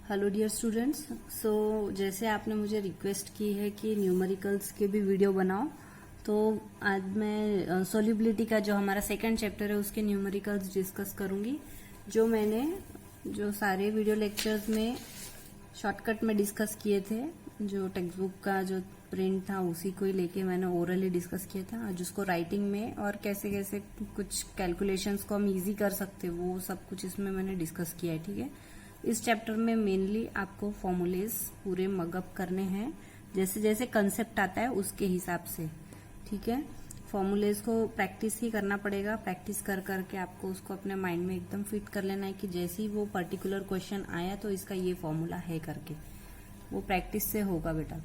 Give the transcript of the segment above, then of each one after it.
Hello dear students. सो जैसे आपने मुझे रिक्वेस्ट की है कि न्यूमेरिकल्स के भी वीडियो बनाओ, तो आज मैं सॉल्युबिलिटी का जो हमारा सेकंड चैप्टर है उसके न्यूमेरिकल्स डिस्कस करूंगी। जो सारे वीडियो लेक्चर्स में शॉर्टकट में डिस्कस किए थे, जो टेक्स्ट बुक का जो प्रिंट था उसी को ही लेके मैंने ओरली डिस्कस किया था, जिसको राइटिंग में और कैसे कैसे कुछ कैलकुलेशंस को हम इजी कर सकते वो सब कुछ इसमें मैंने डिस्कस किया है। ठीक है, इस चैप्टर में मेनली आपको फॉर्मूलेज पूरे मगअप करने हैं, जैसे जैसे कंसेप्ट आता है उसके हिसाब से। ठीक है, फॉर्मूलेज को प्रैक्टिस ही करना पड़ेगा, प्रैक्टिस कर करके आपको उसको अपने माइंड में एकदम फिट कर लेना है कि जैसे ही वो पर्टिकुलर क्वेश्चन आया तो इसका ये फॉर्मूला है करके, वो प्रैक्टिस से होगा बेटा।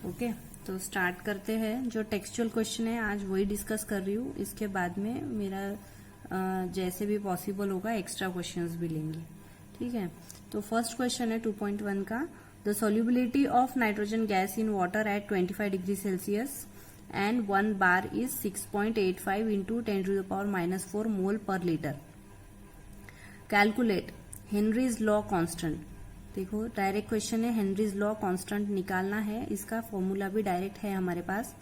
ओके, तो स्टार्ट करते हैं। जो टेक्सचुअल क्वेश्चन है आज वही डिस्कस कर रही हूँ, इसके बाद में मेरा जैसे भी पॉसिबल होगा एक्स्ट्रा क्वेश्चंस भी लेंगे। ठीक है, तो फर्स्ट क्वेश्चन है 2.1 का, the solubility of nitrogen gas in water at 25 degree Celsius and 1 bar is 6.85 into 10⁻⁻⁴ मोल पर litre. Calculate Henrys law constant. देखो डायरेक्ट क्वेश्चन है, हेनरीज लॉ कांस्टेंट निकालना है, इसका फॉर्मूला भी डायरेक्ट है हमारे पास।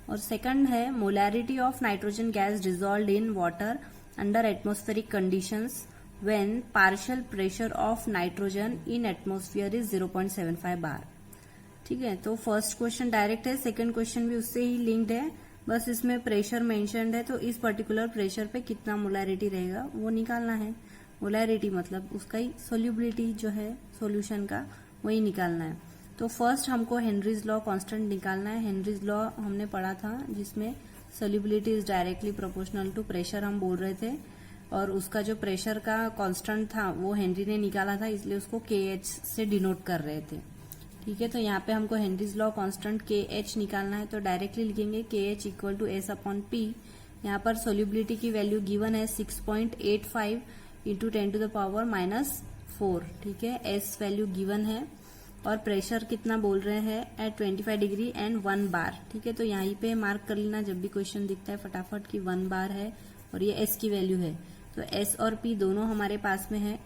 और सेकंड है molarity of nitrogen gas dissolved in water under atmospheric conditions when partial pressure of nitrogen in atmosphere is 0.75 बार। ठीक है, तो फर्स्ट क्वेश्चन डायरेक्ट है, सेकंड क्वेश्चन भी उससे ही लिंक्ड है, बस इसमें प्रेशर मेंशन्ड है, तो इस पर्टिकुलर प्रेशर पे कितना मोलैरिटी रहेगा वो निकालना है। मोलैरिटी मतलब उसका ही सोल्यूबिलिटी जो है सॉल्यूशन का वही निकालना है। तो फर्स्ट हमको हेनरीज लॉ कांस्टेंट निकालना है। हेनरीज लॉ हमने पढ़ा था, जिसमें solubility is directly proportional to pressure हम बोल रहे थे, और उसका जो प्रेशर का कांस्टेंट था वो हेनरी ने निकाला था, इसलिए उसको KH से डिनोट कर रहे थे। ठीक है, तो यहाँ पे हमको हेनरीज लॉ कांस्टेंट KH निकालना है, तो डायरेक्टली लिखेंगे KH इक्वल टू S/P। यहाँ पर सोल्यूबिलिटी की वैल्यू गिवन है 6.85 इंटू 10⁻⁻⁴। ठीक है, S वैल्यू गिवन है, और प्रेशर कितना बोल रहे हैं एट 25 डिग्री एंड 1 बार। ठीक है, तो यहीं पे मार्क कर लेना जब भी क्वेश्चन दिखता है फटाफट कि 1 बार है और ये S की वैल्यू है। तो S और P दोनों हमारे पास में है,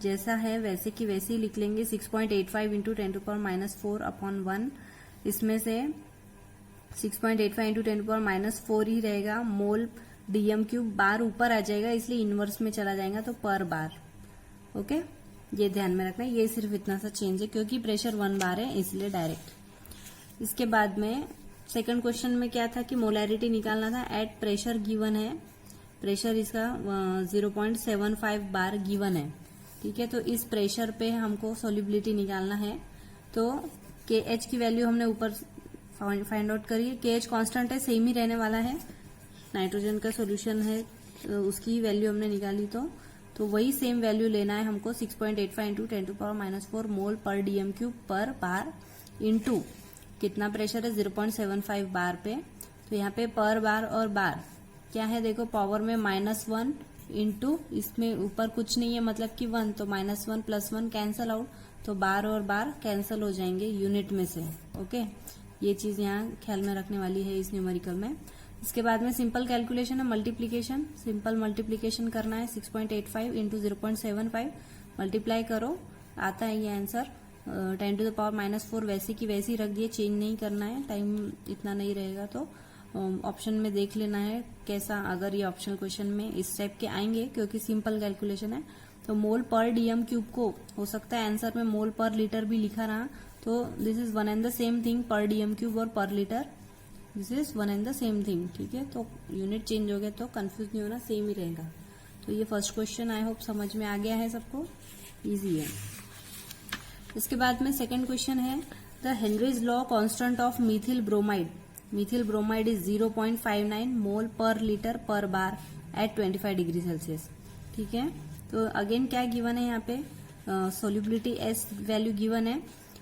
जैसा है वैसे की वैसे ही लिख लेंगे। 6.85 इंटू 10⁻⁻⁴ अपॉन 1, इसमें से 6.85 इंटू 10⁻⁻⁴ ही रहेगा, मोल DM³ बार ऊपर आ जाएगा इसलिए इनवर्स में चला जाएगा, तो पर बार। ओके, ये ध्यान में रखना है, ये सिर्फ इतना सा चेंज है क्योंकि प्रेशर 1 बार है इसलिए डायरेक्ट। इसके बाद में सेकंड क्वेश्चन में क्या था कि मोलैरिटी निकालना था, एट प्रेशर गिवन है, प्रेशर इसका 0.75 बार गिवन है। ठीक है, तो इस प्रेशर पे हमको सॉल्युबिलिटी निकालना है, तो KH की वैल्यू हमने ऊपर फाइंड आउट करी है। KH कांस्टेंट है, सेम ही रहने वाला है, नाइट्रोजन का सॉल्यूशन है, तो उसकी वैल्यू हमने निकाली, तो वही सेम वैल्यू लेना है हमको। 6.85 इंटू 10⁻⁻⁴ मोल पर DM³ पर बार इंटू कितना प्रेशर है 0.75 बार पे, तो यहाँ पे पर बार और बार क्या है देखो, पावर में -1 इंटू इसमें ऊपर कुछ नहीं है मतलब कि 1, तो -1 + 1 कैंसल आउट, तो बार और बार कैंसल हो जाएंगे यूनिट में से। ओके, ये चीज यहाँ ख्याल में रखने वाली है इस न्यूमेरिकल में। इसके बाद में सिंपल कैलकुलेशन है, मल्टीप्लीकेशन, सिंपल मल्टीप्लीकेशन करना है। 6.85 इंटू 0.75 मल्टीप्लाई करो, आता है ये आंसर 10⁻⁻⁴, वैसे की वैसी रख दिए, चेंज नहीं करना है, टाइम इतना नहीं रहेगा तो ऑप्शन में देख लेना है कैसा, अगर ये ऑप्शनल क्वेश्चन में इस टाइप के आएंगे क्योंकि सिंपल कैलकुलेशन है। तो मोल पर DM³ को हो सकता है आंसर में मोल पर लीटर भी लिखा रहा, तो this is one and the same thing, पर DM³ और पर litre this is one and the same thing. ठीक है, तो यूनिट चेंज हो गया तो कंफ्यूज नहीं होना, सेम ही रहेगा। तो ये फर्स्ट क्वेश्चन आई होप समझ में आ गया है सबको, इजी है। इसके बाद में सेकेंड क्वेश्चन है, the Henrys law constant of methyl bromide. Mithil bromide is 0.59 मोल पर लीटर पर बार एट 25 डिग्री सेल्सियस। ठीक है, तो अगेन क्या गिवन है यहाँ पे, सोल्यूबिलिटी S वैल्यू गिवन है।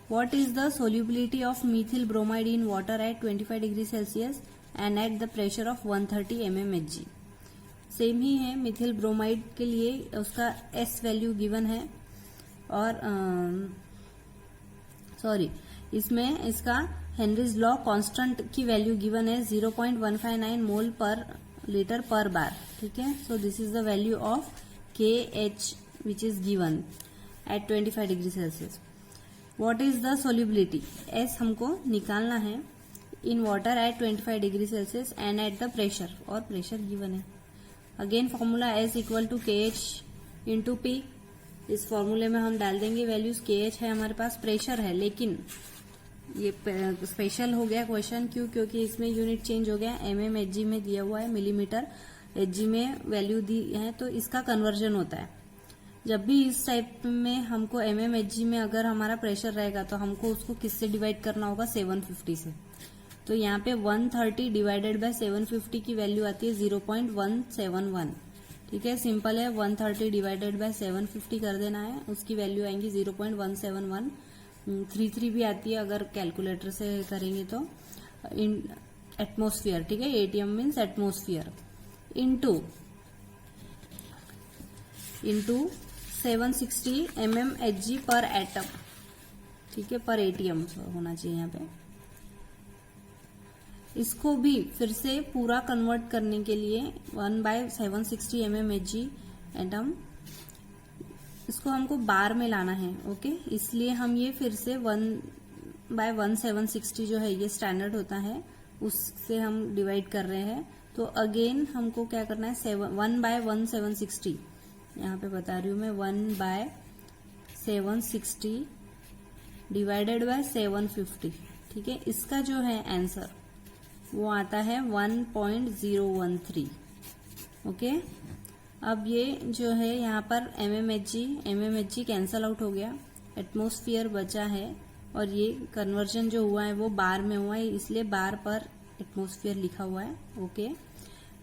What is the solubility of methyl bromide in water at 25 degree Celsius and at the pressure of 130 mmHg। Same ही है, मिथिल ब्रोमाइड के लिए उसका S वैल्यू गिवन है, और इसमें इसका हेनरीज लॉ कांस्टेंट की वैल्यू गिवन है 0.159 मोल पर लीटर पर बार। ठीक है, so this is the value of KH which is given at 25 degree Celsius. What is the solubility, S हमको निकालना है in water at 25 degree Celsius and at the pressure, और pressure given है। Again formula S equal to K H into P, इस फॉर्मूले में हम डाल देंगे वैल्यूज, के एच है हमारे पास, प्रेशर है, लेकिन ये स्पेशल हो गया क्वेश्चन, क्यों, क्योंकि इसमें यूनिट चेंज हो गया, एमएम एचजी में दिया हुआ है, मिलीमीटर एचजी में वैल्यू दी है, तो इसका कन्वर्जन होता है। जब भी इस टाइप में हमको एमएम एचजी में अगर हमारा प्रेशर रहेगा तो हमको उसको किससे डिवाइड करना होगा, 750 से। तो यहाँ पे 130 डिवाइडेड बाय 750 की वैल्यू आती है 0.171। ठीक है, सिंपल है, 130 डिवाइडेड बाय 750 कर देना है, उसकी वैल्यू आएंगी 0.171। 33 भी आती है अगर कैलकुलेटर से करेंगे तो, इन एटमोस्फियर, ठीक है, ATM means atmosphere, into 760 mmHg पर एटम, ठीक है, पर एटीएम होना चाहिए यहाँ पे। इसको भी फिर से पूरा कन्वर्ट करने के लिए 1/760 mmHg एटम, इसको हमको बार में लाना है, ओके, इसलिए हम ये फिर से 1/1760 जो है, ये स्टैंडर्ड होता है, उससे हम डिवाइड कर रहे हैं। तो अगेन हमको क्या करना है, 1/1760, यहाँ पे बता रही हूँ मैं, 1/760 डिवाइडेड बाय 750, ठीक है, इसका जो है आंसर वो आता है 1.013। ओके, अब ये जो है यहाँ पर एमएमएचजी कैंसल आउट हो गया, एटमॉस्फेयर बचा है, और ये कन्वर्जन जो हुआ है वो बार में हुआ है, इसलिए बार पर एटमॉस्फेयर लिखा हुआ है। ओके,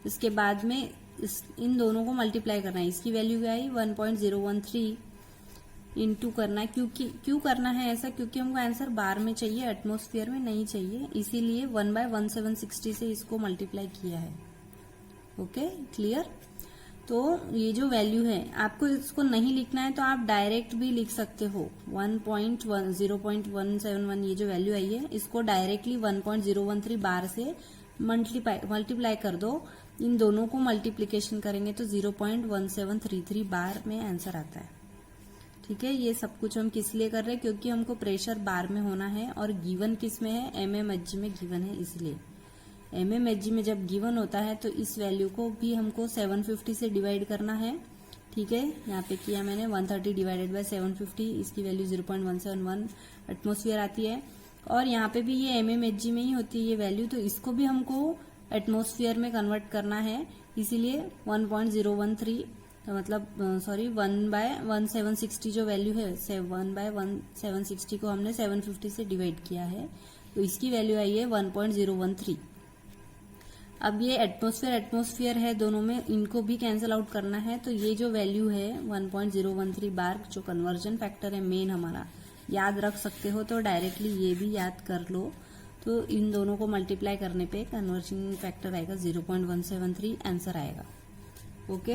इसके बाद में इन दोनों को मल्टीप्लाई करना है, इसकी वैल्यू क्या आई 1.013 इंटू करना है, क्यों करना है ऐसा, क्योंकि हमको आंसर बार में चाहिए, एटमॉस्फेयर में नहीं चाहिए, इसीलिए 1/1760 से इसको मल्टीप्लाई किया है। Okay, clear. तो ये जो वैल्यू है, आपको इसको नहीं लिखना है तो आप डायरेक्ट भी लिख सकते हो, 0.171 ये जो वैल्यू आई है, इसको डायरेक्टली 1.013 बार से मल्टीप्लाई कर दो, इन दोनों को मल्टीप्लीकेशन करेंगे तो 0.1733 बार में आंसर आता है। ठीक है, ये सब कुछ हम किस लिए कर रहे हैं, क्योंकि हमको प्रेशर बार में होना है, और गिवन किस में है, एमएमएचजी में गिवन है, इसलिए एमएमएचजी में जब गिवन होता है तो इस वैल्यू को भी हमको 750 से डिवाइड करना है। ठीक है, यहाँ पे किया मैंने, 130 डिवाइडेड बाय 750, इसकी वैल्यू 0.171 एटमॉस्फेयर आती है, और यहाँ पे भी ये एमएमएचजी में ही होती है ये वैल्यू, तो इसको भी हमको एटमॉस्फेयर में कन्वर्ट करना है, इसीलिए 1.013 मतलब 1/1760 जो वैल्यू है, 1/1760 को हमने 750 से डिवाइड किया है, तो इसकी वैल्यू आई है 1.013। अब ये एटमॉस्फेयर है, दोनों में इनको भी कैंसिल आउट करना है, तो ये जो वैल्यू है 1.013 बार, जो कन्वर्जन फैक्टर है मेन हमारा, याद रख सकते हो तो डायरेक्टली ये भी याद कर लो, तो इन दोनों को मल्टीप्लाई करने पे कन्वर्जन फैक्टर आएगा 0.173, आंसर आएगा। ओके,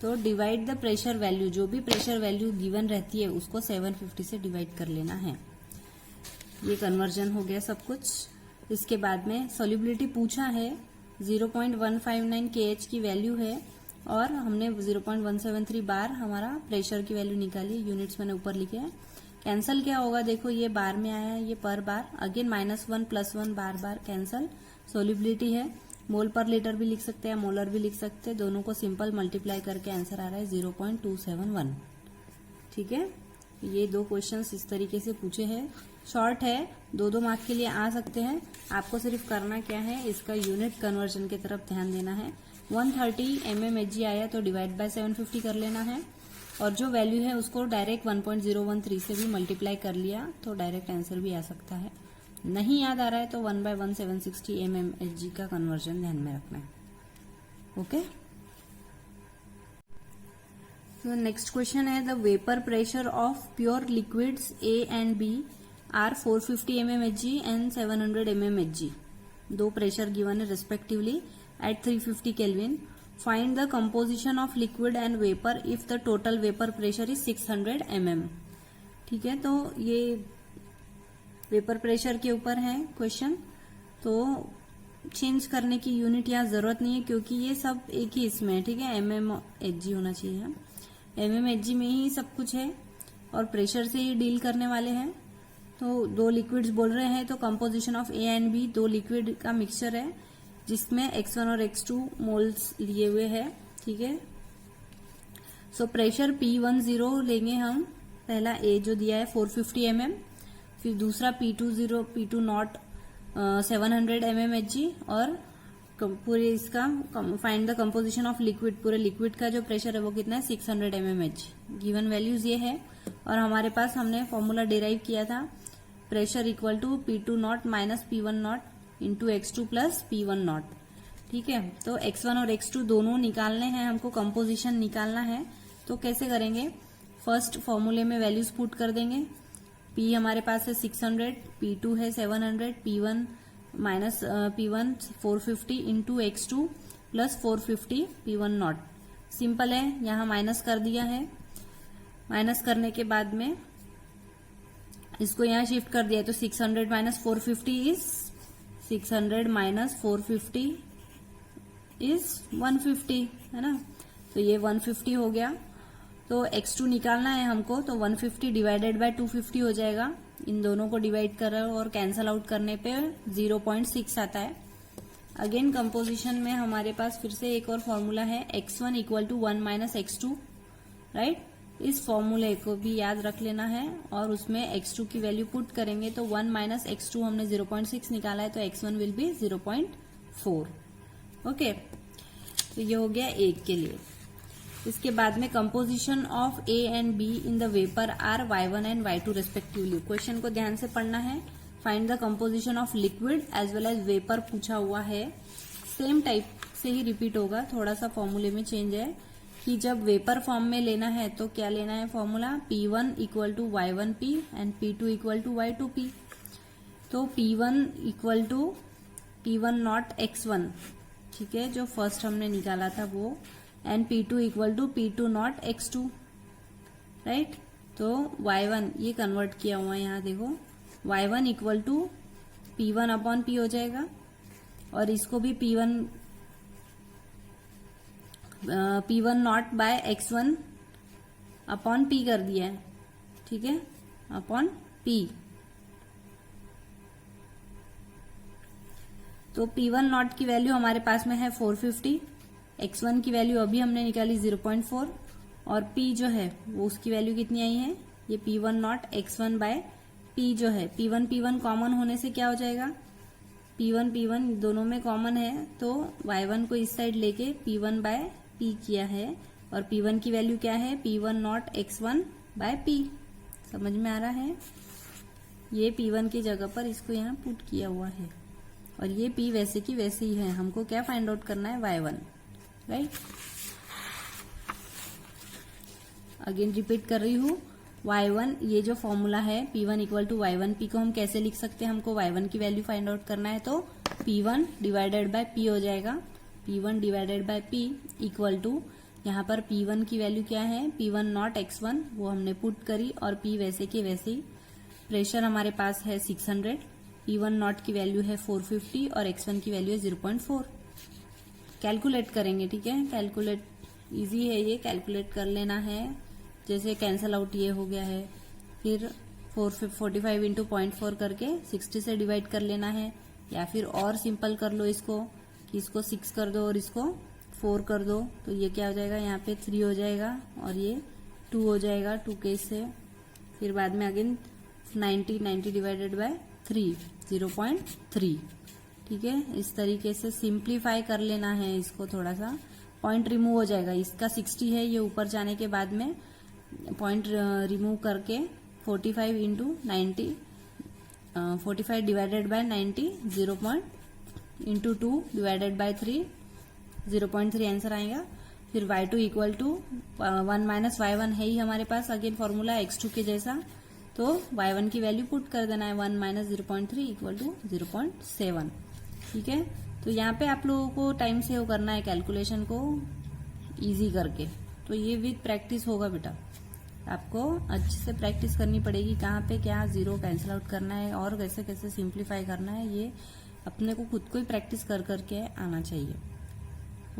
तो डिवाइड द प्रेशर वैल्यू, जो भी प्रेशर वैल्यू गिवन रहती है उसको 750 से डिवाइड कर लेना है। ये कन्वर्जन हो गया सब कुछ। इसके बाद में सॉल्युबिलिटी पूछा है, 0.159 kH की वैल्यू है, और हमने 0.173 बार हमारा प्रेशर की वैल्यू निकाली, यूनिट्स मैंने ऊपर लिखे हैं। कैंसल क्या होगा, देखो ये बार में आया है, ये पर बार, अगेन -1 +1 बार कैंसल। सॉल्युबिलिटी है, मोल पर लीटर भी लिख सकते हैं, मोलर भी लिख सकते हैं, दोनों को सिंपल मल्टीप्लाई करके आंसर आ रहा है 0.271। ठीक है, ये दो क्वेश्चंस इस तरीके से पूछे हैं, शॉर्ट है, 2-2 मार्क के लिए आ सकते हैं। आपको सिर्फ करना क्या है, इसका यूनिट कन्वर्जन की तरफ ध्यान देना है। 130 mmHg आया तो डिवाइड बाय 750 कर लेना है, और जो वैल्यू है उसको डायरेक्ट 1.013 से भी मल्टीप्लाई कर लिया तो डायरेक्ट आंसर भी आ सकता है। नहीं याद आ रहा है तो 1/1760 mmHg का कन्वर्जन ध्यान में रखना है। ओके, तो नेक्स्ट क्वेश्चन है, the vapour pressure of pure liquids A and B are 450 mmHg and 700 mmHg। दो प्रेशर गिवन है respectively at 350 Kelvin। Find the composition of liquid and vapour if the total vapour pressure is 600 mm। ठीक है, तो ये vapour pressure के ऊपर है question, तो चेंज करने की यूनिट यहाँ जरूरत नहीं है, क्योंकि ये सब एक ही इसमें है। ठीक है, mmHg होना चाहिए, mmHg में ही सब कुछ है, और प्रेशर से ही डील करने वाले हैं, तो दो लिक्विड्स बोल रहे हैं, तो composition of A and B, दो लिक्विड का मिक्सचर है जिसमें x1 और x2 मोल्स लिए हुए हैं, ठीक है। सो प्रेशर P10 लेंगे हम, पहला ए जो दिया है 450 mm, फिर दूसरा P20 नॉट 700 mmHg, और पूरे इसका find the composition of liquid, पूरे लिक्विड का जो प्रेशर है वो कितना है 600 mmHg। गिवन वैल्यूज ये है, और हमारे पास हमने फॉर्मूला डिराइव किया था, pressure equal to P2 nought minus P1 nought into x2 plus P1 nought, ठीक है। तो x1 और x2 दोनों निकालने हैं हमको, कंपोजिशन निकालना है। तो कैसे करेंगे, फर्स्ट फॉर्मूले में वैल्यूज पुट कर देंगे। P हमारे पास है 600, P2 है 700, P1 minus P1 450 into x2 plus 450 P1 not. Simple है, यहाँ माइनस कर दिया है। माइनस करने के बाद में इसको यहाँ शिफ्ट कर दिया, तो 600 माइनस 450 इज 600 माइनस 450 इज 150, है ना। तो ये 150 हो गया। तो x2 निकालना है हमको, तो 150 डिवाइडेड बाय 250 हो जाएगा। इन दोनों को डिवाइड कर और कैंसल आउट करने पे 0.6 आता है। अगेन कंपोजिशन में हमारे पास फिर से एक और फॉर्मूला है, x1 equal to 1 minus x2, right. इस फॉर्मूले को भी याद रख लेना है, और उसमें x2 की वैल्यू पुट करेंगे, तो 1 माइनस x2 हमने 0.6 निकाला है, तो x1 विल बी 0.4। ओके, तो ये हो गया एक के लिए। इसके बाद में composition of A and B in the vapour are y1 and y2 respectively. Question को ध्यान से पढ़ना है। Find the composition of liquid as well as vapour पूछा हुआ है। सेम टाइप से ही रिपीट होगा, थोड़ा सा फॉर्मूले में चेंज है कि जब वेपर फॉर्म में लेना है तो क्या लेना है formula, P1 equal to y1p and P2 equal to y2p। तो P1 equal to P1 not x1, ठीक है, जो फर्स्ट हमने निकाला था वो, and P2 equal to P2 nought x2, right. तो y1 ये कन्वर्ट किया हुआ है, यहाँ देखो y1 equal to P1 upon P हो जाएगा, और इसको भी P1 not bye x1 upon P कर दिया है, ठीक है, अपॉन P। तो P1 नॉट की वैल्यू हमारे पास में है 450, x1 की वैल्यू अभी हमने निकाली 0.4, और P जो है वो उसकी वैल्यू कितनी आई है, ये P1 not x1 bye P जो है, P1 कॉमन होने से क्या हो जाएगा, P1 दोनों में कॉमन है, तो y1 को इस साइड लेके P1 बाय P किया है, और P1 की वैल्यू क्या है, P1 not x1 bye P। समझ में आ रहा है, ये P1 की जगह पर इसको यहाँ पुट किया हुआ है, और ये P वैसे की वैसे ही है। हमको क्या फाइंड आउट करना है, y1, राइट। अगेन रिपीट कर रही हूँ, y1 ये जो फॉर्मूला है P1 इक्वल टू y1p को हम कैसे लिख सकते हैं, हमको y1 की वैल्यू फाइंड आउट करना है, तो P1 डिवाइडेड बाय P हो जाएगा। P1 divided by P equal to, यहाँ पर P1 की वैल्यू क्या है, P1 नॉट x1, वो हमने पुट करी, और P वैसे के वैसे ही। प्रेशर हमारे पास है 600, P1 नॉट की वैल्यू है 450, और x1 की वैल्यू है 0.4। कैलकुलेट करेंगे, ठीक है, कैलकुलेट इजी है, ये कैलकुलेट कर लेना है। जैसे कैंसल आउट ये हो गया है, फिर 45 इंटू 0.4 करके 60 से डिवाइड कर लेना है, या फिर और सिंपल कर लो इसको, कि इसको 6 कर दो और इसको 4 कर दो, तो ये क्या हो जाएगा, यहाँ पे 3 हो जाएगा, और ये 2 हो जाएगा 2 के से। फिर बाद में अगेन 90 डिवाइडेड बाय 3 0.3, ठीक है। इस तरीके से सिंप्लीफाई कर लेना है इसको, थोड़ा सा पॉइंट रिमूव हो जाएगा। इसका 60 है, ये ऊपर जाने के बाद में पॉइंट रिमूव करके 45 into 90, 45 divided by 90 0. Into 2 divided by 3 0.3 answer आएगा। फिर y2 equal to 1 minus y1 है ही हमारे पास, अगेन फॉर्मूला x2 के जैसा, तो y1 की वैल्यू पुट कर देना है, 1 माइनस 0.3 इक्वल टू 0.7, ठीक है। तो यहाँ पे आप लोगों को टाइम सेव करना है कैलकुलेशन को इजी करके, तो ये विद प्रैक्टिस होगा बेटा, आपको अच्छे से प्रैक्टिस करनी पड़ेगी, कहाँ पे क्या जीरो कैंसिल आउट करना है और कैसे कैसे सिंप्लीफाई करना है, ये अपने को खुद को ही प्रैक्टिस कर करके आना चाहिए।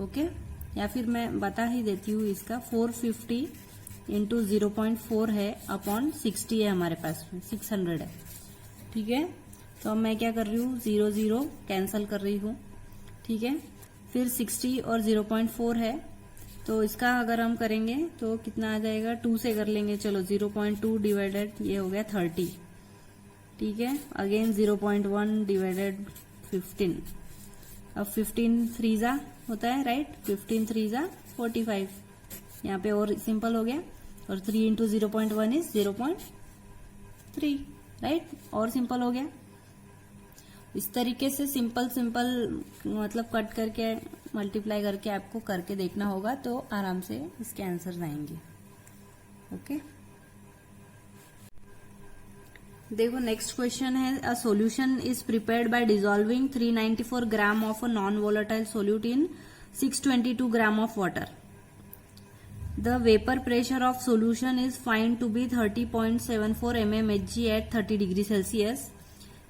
ओके, या फिर मैं बता ही देती हूँ इसका, 450 इंटू 0.4 है अपॉन 60 है हमारे पास, 600 है, ठीक है। तो अब मैं क्या कर रही हूँ, 0 0 कैंसल कर रही हूँ, ठीक है। फिर 60 और 0.4 है, तो इसका अगर हम करेंगे तो कितना आ जाएगा, 2 से कर लेंगे। चलो 0.2 डिवाइडेड ये हो गया 30, ठीक है। Again 0.1 divided 15। अब 15 3 जा होता है, राइट। 15 3 जा 45, यहाँ पे और सिंपल हो गया। और 3 इंटू 0.1 इज 0.3, राइट, और सिंपल हो गया। इस तरीके से सिंपल मतलब कट करके मल्टीप्लाई करके आपको करके देखना होगा, तो आराम से इसके आंसर आएंगे। ओके, देखो नेक्स्ट क्वेश्चन है, अ solution is prepared by dissolving 394 gram of a non volatile solute in 622 gram of water. The vapor pressure of solution is found to be 30.74 mmHg at 30 degree Celsius.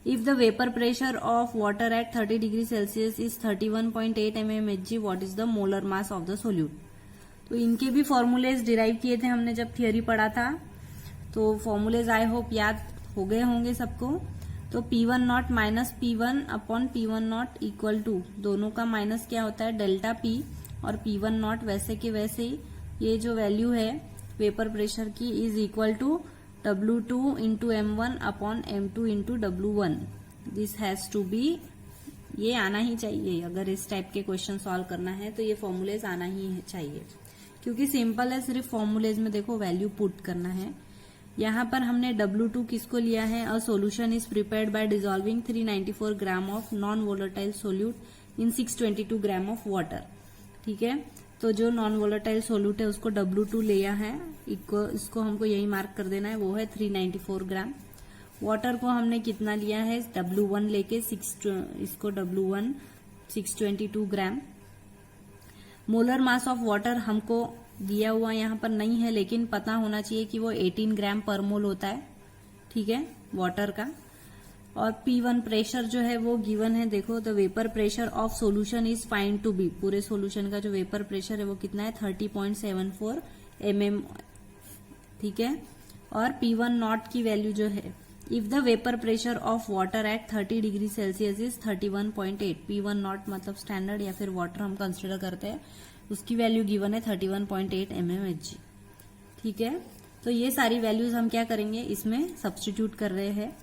If the vapor pressure of water at 30 degree Celsius is 31.8 mmHg, what is the molar mass of the solute? तो इनके भी formulas derive किए थे हमने जब theory पढ़ा था, तो फॉर्मूलेज आई होप याद हो गए होंगे सबको। तो P1 nought minus P1 upon P1 nought equal to, दोनों का माइनस क्या होता है, डेल्टा P, और P1 नॉट वैसे के वैसे ही ये जो वैल्यू है वेपर प्रेशर की is equal to W2 into M1 upon M2 into W1। This has to be, ये आना ही चाहिए। अगर इस टाइप के क्वेश्चन सॉल्व करना है तो ये फॉर्मूलेज आना ही चाहिए, क्योंकि सिंपल है, सिर्फ फॉर्मूलेज में देखो वैल्यू पुट करना है। यहाँ पर हमने W2 किसको लिया है, a solution is prepared by dissolving 394 gram of non volatile solute in 622 gram of water, ठीक है। तो जो नॉन वोलेटाइल सोल्यूट है उसको W2 लिया है, इसको हमको यही मार्क कर देना है, वो है 394 ग्राम। वाटर को हमने कितना लिया है, W1 लेके इसको W1 622 gram. Molar mass of water हमको दिया हुआ यहाँ पर नहीं है, लेकिन पता होना चाहिए कि वो 18 ग्राम पर मोल होता है, ठीक है, वाटर का। और P1 प्रेशर जो है वो गिवन है, देखो the vapour pressure of solution is find to be, पूरे सोल्यूशन का जो वेपर प्रेशर है वो कितना है, 30.74 mm, ठीक है। और P1 नॉट की वैल्यू जो है, if the vapour pressure of water at 30 degree Celsius is 31.8, P1 not मतलब स्टैंडर्ड या फिर वाटर हम कंसिडर करते हैं, उसकी वैल्यू गिवन है 31.8 mmHg, ठीक है। तो ये सारी वैल्यूज हम क्या करेंगे, इसमें सब्सटीट्यूट कर रहे हैं।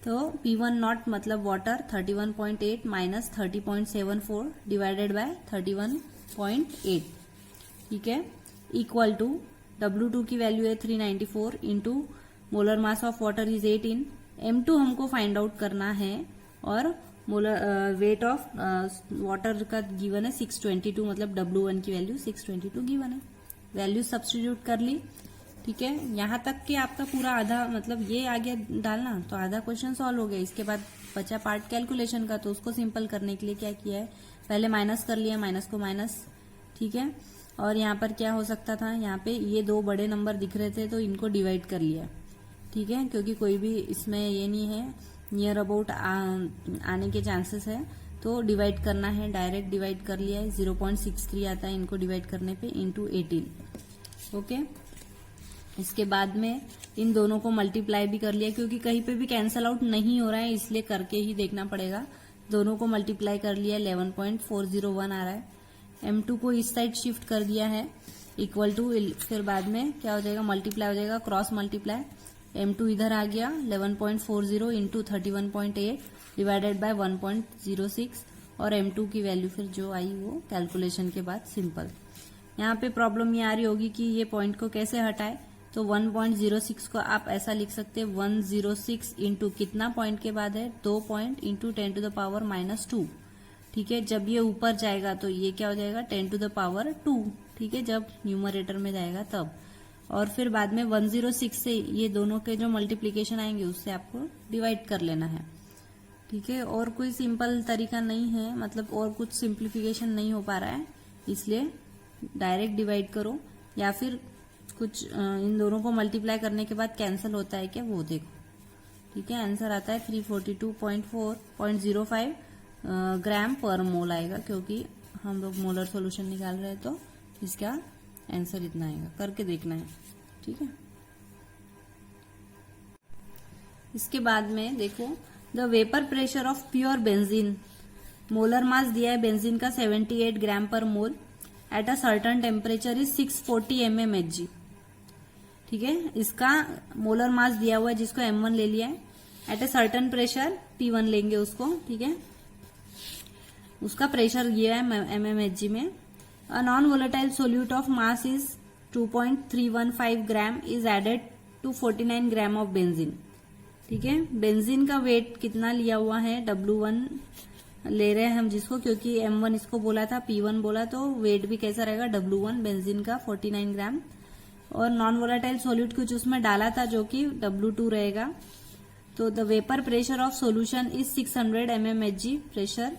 तो P1 नॉट मतलब वाटर 31.8 माइनस 30.74 डिवाइडेड बाय 31.8, ठीक है, इक्वल टू W2 की वैल्यू है 394 into molar mass of water is 18, M2 हमको फाइंड आउट करना है, और मोलर वेट ऑफ वाटर का गिवन है 622, मतलब W1 की वैल्यू 622 गिवन है। वैल्यू सब्सटीट्यूट कर ली, ठीक है। यहाँ तक कि आपका पूरा आधा, मतलब ये आगे डालना तो आधा क्वेश्चन सॉल्व हो गया। इसके बाद बचा पार्ट कैलकुलेशन का, तो उसको सिंपल करने के लिए क्या किया है, पहले माइनस कर लिया, माइनस को माइनस, ठीक है। और यहाँ पर क्या हो सकता था, यहाँ पे ये दो बड़े नंबर दिख रहे थे तो इनको डिवाइड कर लिया, ठीक है, क्योंकि कोई भी इसमें ये नहीं है नियर अबाउट आने के चांसेस है, तो डिवाइड करना है, डायरेक्ट डिवाइड कर लिया है। 0.63 आता है इनको डिवाइड करने पे इंटू 18, ओके। इसके बाद में इन दोनों को मल्टीप्लाई भी कर लिया, क्योंकि कहीं पे भी कैंसल आउट नहीं हो रहा है, इसलिए करके ही देखना पड़ेगा। दोनों को मल्टीप्लाई कर लिया, 11.401 आ रहा है। M2 को इस साइड शिफ्ट कर दिया है, इक्वल टू, फिर बाद में क्या हो जाएगा, मल्टीप्लाई हो जाएगा, क्रॉस मल्टीप्लाई, M2 इधर आ गया, 11.40 इंटू 31.8 डिवाइडेड बाय 1.06, और M2 की वैल्यू फिर जो आई वो कैलकुलेशन के बाद सिंपल। यहाँ पे प्रॉब्लम ये आ रही होगी कि ये पॉइंट को कैसे हटाए, तो 1.06 को आप ऐसा लिख सकते हैं, 106 इंटू कितना पॉइंट के बाद है, 2 point into 10 to the power -2, ठीक है। जब ये ऊपर जाएगा तो ये क्या हो जाएगा, 10 टू द पावर 2, ठीक है, जब न्यूमरेटर में जाएगा तब। और फिर बाद में 106 से ये दोनों के जो मल्टीप्लीकेशन आएंगे उससे आपको डिवाइड कर लेना है, ठीक है। और कोई सिंपल तरीका नहीं है, मतलब और कुछ सिंप्लीफिकेशन नहीं हो पा रहा है, इसलिए डायरेक्ट डिवाइड करो, या फिर कुछ इन दोनों को मल्टीप्लाई करने के बाद कैंसिल होता है क्या वो देखो, ठीक है। आंसर आता है 342.05 ग्राम पर मोल आएगा, क्योंकि हम लोग मोलर सॉल्यूशन निकाल रहे हैं, तो इसका आंसर इतना आएगा, करके देखना है, ठीक है। इसके बाद में देखो the vapour pressure of pure benzene, molar mass दिया है बेंजीन का 78 ग्राम पर mole at a certain temperature is 640 mmHg। ठीक है, इसका मोलर मास दिया हुआ है जिसको M1 ले लिया है, eight a certain pressure P1 लेंगे उसको। ठीक है, उसका प्रेशर दिया है mmHg में। A non volatile solute of mass is 2.315 gram is added to 49 gram of benzene. ठीक है, बेंजीन का वेट कितना लिया हुआ है, W1 ले रहे हैं हम जिसको, क्योंकि M1 इसको बोला था, P1 बोला, तो वेट भी कैसा रहेगा, W1 बेंजीन का 49 ग्राम। और नॉन वोलेटाइल सोल्यूट कुछ उसमें डाला था जो कि W2 रहेगा। तो the vapour pressure of solution is 600 mmHg। Pressure,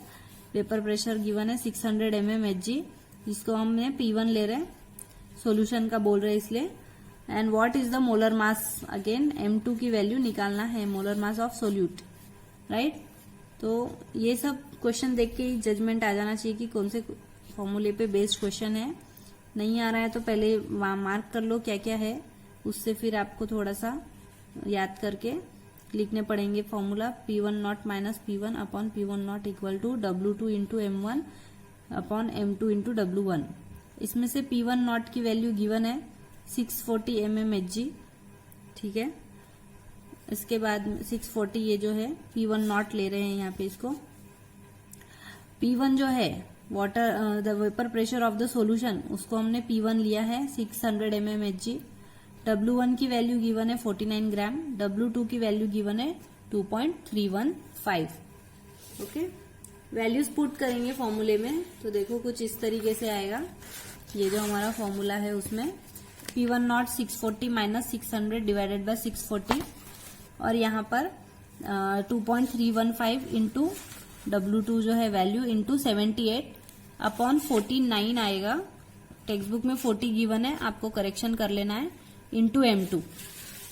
vapour pressure given है 600 mmHg, जिसको हमने P1 ले रहे हैं, सोल्यूशन का बोल रहे हैं इसलिए। And what is the molar mass, again M2 की वैल्यू निकालना है, molar mass of solute, right. तो ये सब क्वेश्चन देख के ही जजमेंट आ जाना चाहिए कि कौन से फॉर्मूले पे बेस्ड क्वेश्चन है। नहीं आ रहा है तो पहले मार्क कर लो क्या क्या है, उससे फिर आपको थोड़ा सा याद करके लिखने पड़ेंगे formula. P1 nought minus P1 upon P1 nought equal to W2 into M1 upon M2 into W1। इसमें से P1 नॉट की वैल्यू गिवन है 640 mmHg। ठीक है, इसके बाद 640 ये जो है P1 नॉट ले रहे हैं यहाँ पे इसको। P1 जो है water the vapour pressure of the solution, उसको हमने P1 लिया है 600 mmHg। W1 की वैल्यू गिवन है 49 ग्राम, W2 की वैल्यू गिवन है 2.315। ओके, वैल्यूज पुट करेंगे फॉर्मूले में तो देखो कुछ इस तरीके से आएगा। ये जो हमारा फॉर्मूला है उसमें P1 not 640 minus 600 divided by 640, और यहाँ पर 2.315 इंटू W2 जो है वैल्यू इंटू 78 अपॉन 49 आएगा। टेक्स्ट बुक में 40 गिवन है, आपको करेक्शन कर लेना है, इंटू M2।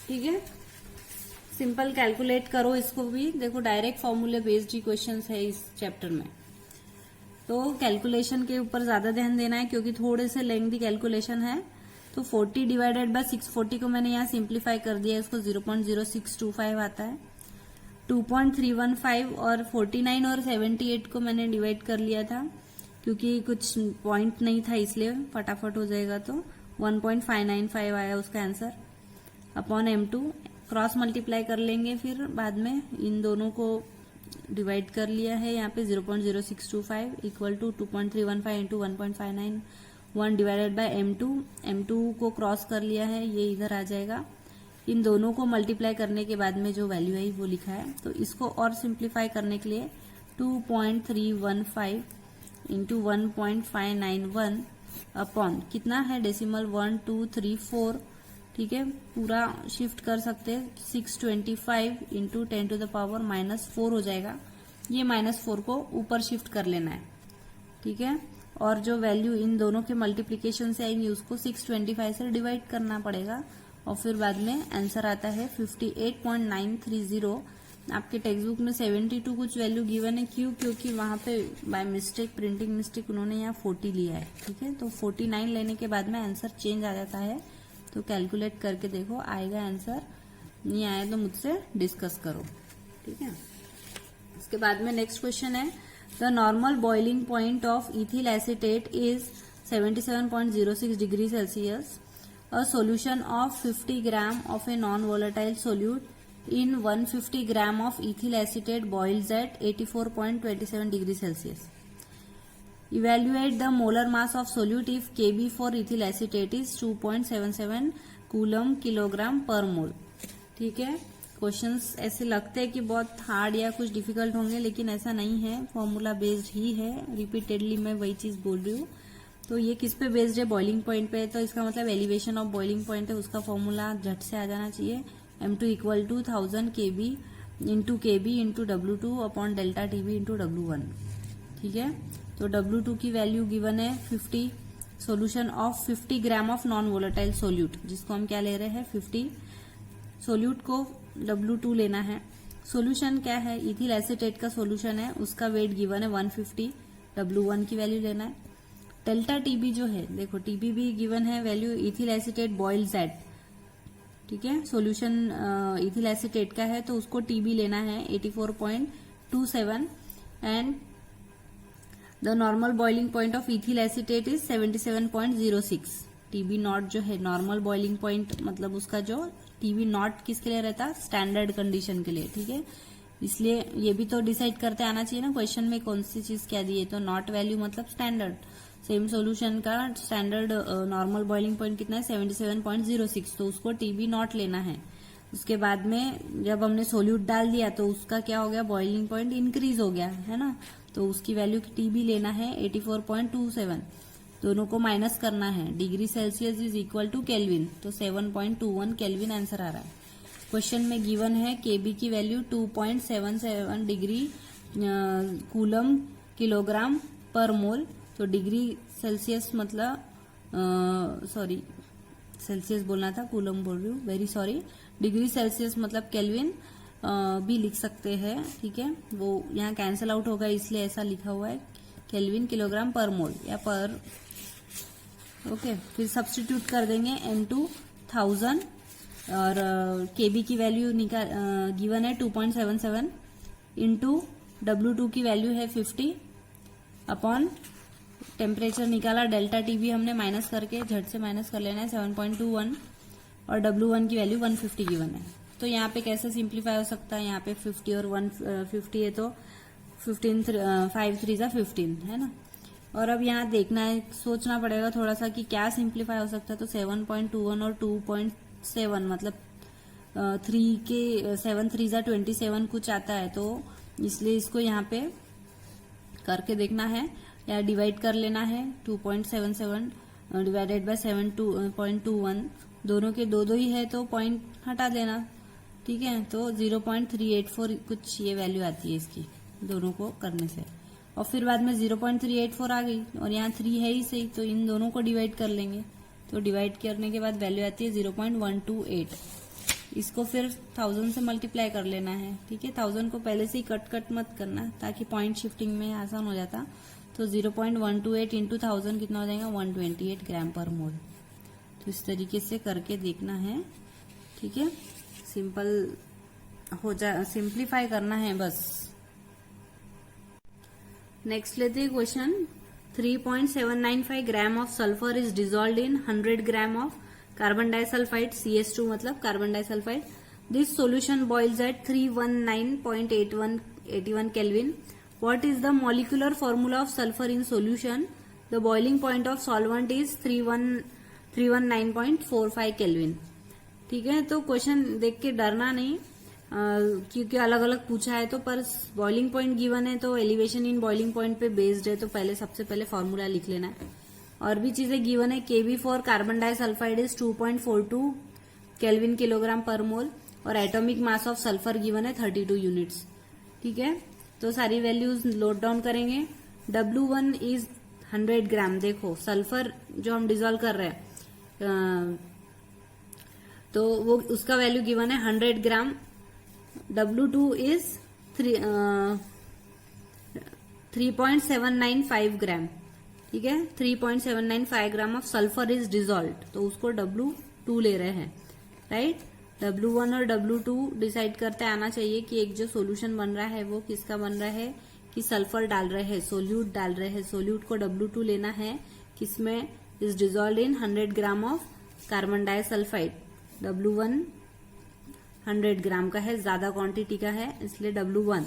ठीक है, सिंपल कैलकुलेट करो इसको भी। देखो डायरेक्ट फॉर्मूले बेस्ड ही क्वेश्चन है इस चैप्टर में, तो कैलकुलेशन के ऊपर ज्यादा ध्यान देना है क्योंकि थोड़े से लेंथी कैलकुलेशन है। तो 40 डिवाइडेड बाय 640 को मैंने यहाँ सिंप्लीफाई कर दिया, इसको 0.0625 आता है। 2.315 और 49 और 78 को मैंने डिवाइड कर लिया था क्योंकि कुछ पॉइंट नहीं था इसलिए फटाफट हो जाएगा। तो 1.595 आया उसका answer upon M2। Cross multiply कर लेंगे फिर बाद में, इन दोनों को डिवाइड कर लिया है यहाँ पे 0.0625 equal to 2.315 into 1.591 divided by M2। M2 को क्रॉस कर लिया है, ये इधर आ जाएगा। इन दोनों को मल्टीप्लाई करने के बाद में जो वैल्यू है वो लिखा है। तो इसको और सिंप्लीफाई करने के लिए 2.315 इंटू 1.591 अपॉन कितना है डेसिमल 1 2 3 4। ठीक है, पूरा शिफ्ट कर सकते हैं, 625 इंटू 10 टू द पावर -4 हो जाएगा। ये -4 को ऊपर शिफ्ट कर लेना है। ठीक है, और जो वैल्यू इन दोनों के मल्टीप्लीकेशन से आएंगी उसको 625 से डिवाइड करना पड़ेगा, और फिर बाद में आंसर आता है 58.930। आपके टेक्स्ट बुक में 72 कुछ वैल्यू गिवन है, क्यों, क्योंकि वहां पे बाय मिस्टेक, प्रिंटिंग मिस्टेक, उन्होंने यहाँ 40 लिया है। ठीक है, तो 49 लेने के बाद में आंसर चेंज आ जाता है। तो कैलकुलेट करके देखो आएगा आंसर, नहीं आया तो मुझसे डिस्कस करो। ठीक है, इसके बाद में नेक्स्ट क्वेश्चन है, the normal boiling point of ethyl acetate is 77.06 degree Celsius. A solution of 50 gram of a non-volatile solute in 150 gram of ethyl acetate boils at 84.27 degree Celsius. Evaluate the molar mass of solute if Kb for ethyl acetate is 2.77 coulomb kilogram पर मोल। ठीक है, questions ऐसे लगते हैं कि बहुत hard या कुछ डिफिकल्ट होंगे, लेकिन ऐसा नहीं है, फॉर्मूला बेस्ड ही है। रिपीटेडली मैं वही चीज बोल रही हूँ। तो ये किस पे बेस्ड है, बॉइलिंग पॉइंट पे, तो इसका मतलब एलिवेशन ऑफ बॉइलिंग पॉइंट है, उसका फॉर्मूला झट से आ जाना चाहिए। M2 equal to 1000 kb into W2 upon delta TB into W1। ठीक है, तो W2 की वैल्यू गिवन है 50, solution of 50 gram of non volatile solute, जिसको हम क्या ले रहे हैं 50। सोल्यूट को W2 लेना है। सोल्यूशन क्या है, इथिल एसीटेट का सोल्यूशन है, उसका वेट गिवन है 150। W1 की वैल्यू लेना है। डेल्टा TB जो है, देखो TB भी गिवन है value, ethyl acetate boils at ठीक है। सॉल्यूशन इथिल एसीटेट का है तो उसको टीबी लेना है 84.27 and the normal boiling point of ethyl acetate is 77.06। TB naught जो है नॉर्मल बॉइलिंग पॉइंट मतलब उसका जो टीबी नॉट किसके लिए रहता, स्टैंडर्ड कंडीशन के लिए, ठीक है। इसलिए ये भी तो डिसाइड करते आना चाहिए ना क्वेश्चन में कौन सी चीज क्या दी है, तो नॉट वैल्यू मतलब स्टैंडर्ड। सेम सॉल्यूशन का स्टैंडर्ड नॉर्मल बॉइलिंग पॉइंट कितना है 77.06, तो उसको टीबी नॉट लेना है। उसके बाद में जब हमने सोल्यूट डाल दिया तो उसका क्या हो गया, बॉइलिंग पॉइंट इंक्रीज हो गया है ना, तो उसकी वैल्यू टीबी लेना है 84.27, दोनों को माइनस करना है। Degree Celsius is equal to Kelvin, तो 7.21 केल्विन आंसर आ रहा है। क्वेश्चन में गिवन है केबी की वैल्यू 2.77 डिग्री कूलम किलोग्राम पर मोल, तो डिग्री सेल्सियस मतलब सॉरी सेल्सियस बोलना था, कूलम बोल रही हूँ, वेरी सॉरी। डिग्री सेल्सियस मतलब केल्विन भी लिख सकते हैं, ठीक है। वो यहाँ कैंसिल आउट होगा इसलिए ऐसा लिखा हुआ है केल्विन किलोग्राम पर मोल या पर, ओके। फिर सब्स्टिट्यूट कर देंगे M2 1000 और केबी की वैल्यू गिवन है 2.77 इंटू W2 की वैल्यू है 50 अपॉन टेम्परेचर निकाला, डेल्टा टीबी हमने माइनस करके झट से माइनस कर लेना है 7.21 और W1 की वैल्यू 150 गिवन है। तो यहाँ पे कैसे सिंप्लीफाई हो सकता है, यहाँ पे 50 और 150 है तो 5 3 जा 15 है ना। और अब यहाँ देखना है, सोचना पड़ेगा थोड़ा सा कि क्या सिंप्लीफाई हो सकता है, तो 7.21 और 2.7 मतलब 3 के 7 3 जा 27 कुछ आता है, तो इसलिए इसको यहाँ पे करके देखना है या डिवाइड कर लेना है। 2.77 डिवाइडेड बाय 7.21 दोनों के दो ही है तो पॉइंट हटा देना, ठीक है। तो 0.384 कुछ ये वैल्यू आती है इसकी दोनों को करने से, और फिर बाद में 0.384 आ गई और यहाँ 3 है ही सही, तो इन दोनों को डिवाइड कर लेंगे, तो डिवाइड करने के बाद वैल्यू आती है 0.128। इसको फिर 1000 से मल्टीप्लाई कर लेना है, ठीक है। 1000 को पहले से ही कट मत करना ताकि पॉइंट शिफ्टिंग में आसान हो जाता। तो 0.128 इंटू 1000 कितना हो जाएगा 128 ग्राम पर मोल। तो इस तरीके से करके देखना है, ठीक है। सिंपल हो जा, सिंप्लीफाई करना है बस। नेक्स्ट लेते हैं question. 3.795 gram of sulphur is dissolved in 100 gram of carbon disulphide CS2 मतलब carbon disulphide. This solution boils at 319.81 Kelvin. What is the molecular formula of sulfur in solution? The boiling point of solvent is 319.45 Kelvin. ठीक है, तो question देख के डरना नहीं क्योंकि अलग अलग पूछा है, तो पर बॉइलिंग पॉइंट गिवन है तो एलिवेशन इन बॉइलिंग पॉइंट पे बेस्ड है, तो पहले सबसे पहले फॉर्मूला लिख लेना है। और भी चीजें गिवन है, KB for carbon disulphide is 2.42 kelvin kilogram पर मोल और atomic mass of sulphur given है 32 यूनिट्स, ठीक है। तो सारी वैल्यूज नोट डाउन करेंगे। W1 इज 100 ग्राम, देखो सल्फर जो हम डिजोल्व कर रहे हैं तो वो उसका वैल्यू गिवन है 100 ग्राम। W2 इज 3.795 ग्राम, ठीक है। 3.795 gram of sulphur is dissolve, तो उसको W2 ले रहे हैं, राइट। W1 और W2 डिसाइड करते आना चाहिए कि एक जो सॉल्यूशन बन रहा है वो किसका बन रहा है, कि सल्फर डाल रहे हैं, सोल्यूट डाल रहे हैं। सोल्यूट को W2 लेना है, किसमें, is dissolve in 100 gram of carbon disulphide. W1 100 ग्राम का है, ज्यादा क्वांटिटी का है इसलिए W1।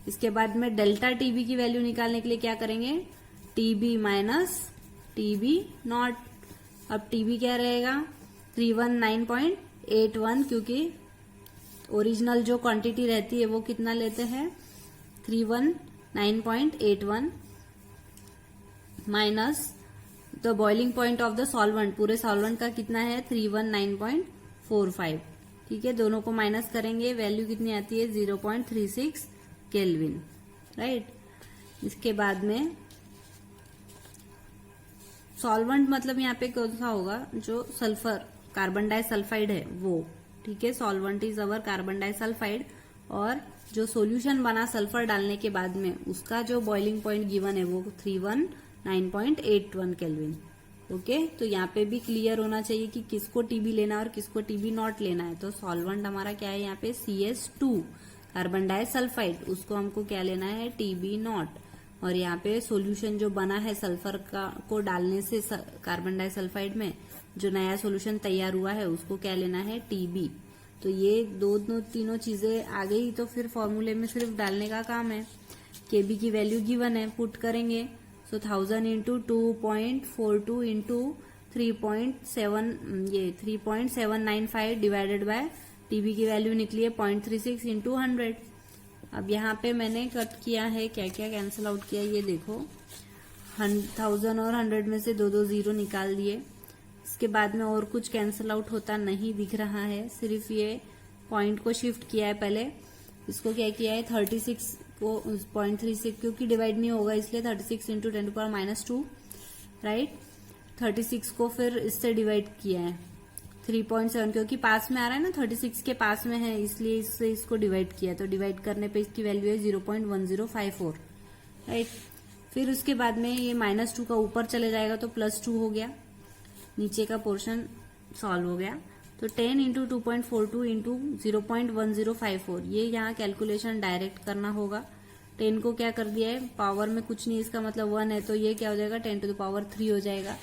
इसके बाद में डेल्टा टीबी की वैल्यू निकालने के लिए क्या करेंगे, टीबी माइनस टीबी नॉट। अब टीबी क्या रहेगा 319.81, क्योंकि ओरिजिनल जो क्वांटिटी रहती है वो कितना लेते हैं 319.81 minus the boiling point of the solvent, पूरे सॉल्वेंट का कितना है 319.45, ठीक है। दोनों को माइनस करेंगे, वैल्यू कितनी आती है 0.36 केल्विन, राइट। इसके बाद में सॉल्वेंट मतलब यहाँ पे कौन सा होगा, जो सल्फर कार्बन डाइसल्फाइड है वो, ठीक है। Solvent is our carbon disulphide, और जो सॉल्यूशन बना सल्फर डालने के बाद में उसका जो बॉइलिंग पॉइंट गिवन है वो 319.81 केल्विन, ओके, तो यहाँ पे भी क्लियर होना चाहिए कि किसको टीबी लेना है और किसको टीबी नॉट लेना है। तो सॉल्वेंट हमारा क्या है यहाँ पे CS2 कार्बन डाइसल्फाइड, उसको हमको क्या लेना है टीबी नॉट। और यहाँ पे सॉल्यूशन जो बना है सल्फर का को डालने से कार्बन डाइसल्फाइड में जो नया सॉल्यूशन तैयार हुआ है उसको क्या लेना है टीबी। तो ये तीनों चीजें आ गई, तो फिर फॉर्मूले में सिर्फ डालने का काम है। केबी की वैल्यू गिवन है, पुट करेंगे। सो 1000 into 2.42 into 3.795 divided by TB की वैल्यू निकली है 0.36 इंटू 100। अब यहाँ पे मैंने कट किया है, क्या क्या कैंसिल आउट किया ये देखो। 1000 और 100 में से दो जीरो निकाल दिए। इसके बाद में और कुछ कैंसिल आउट होता नहीं दिख रहा है, सिर्फ ये पॉइंट को शिफ्ट किया है। पहले इसको क्या किया है 36 को 0.36, क्योंकि डिवाइड नहीं होगा इसलिए 36 इंटू 10⁻², राइट। 36 को फिर इससे डिवाइड किया है 3.7, क्योंकि पास में आ रहा है ना, 36 के पास में है इसलिए इससे इसको डिवाइड किया। तो डिवाइड करने पे इसकी वैल्यू है 0.1054, राइट। फिर उसके बाद में ये -2 का ऊपर चले जाएगा तो +2 हो गया, नीचे का पोर्शन सॉल्व हो गया। तो 10 इंटू 2.42 इंटू 0.1054, ये यहाँ कैलकुलेशन डायरेक्ट करना होगा। 10 को क्या कर दिया है, पावर में कुछ नहीं, इसका मतलब 1 है, तो ये क्या हो जाएगा 10⁻³ हो जाएगा।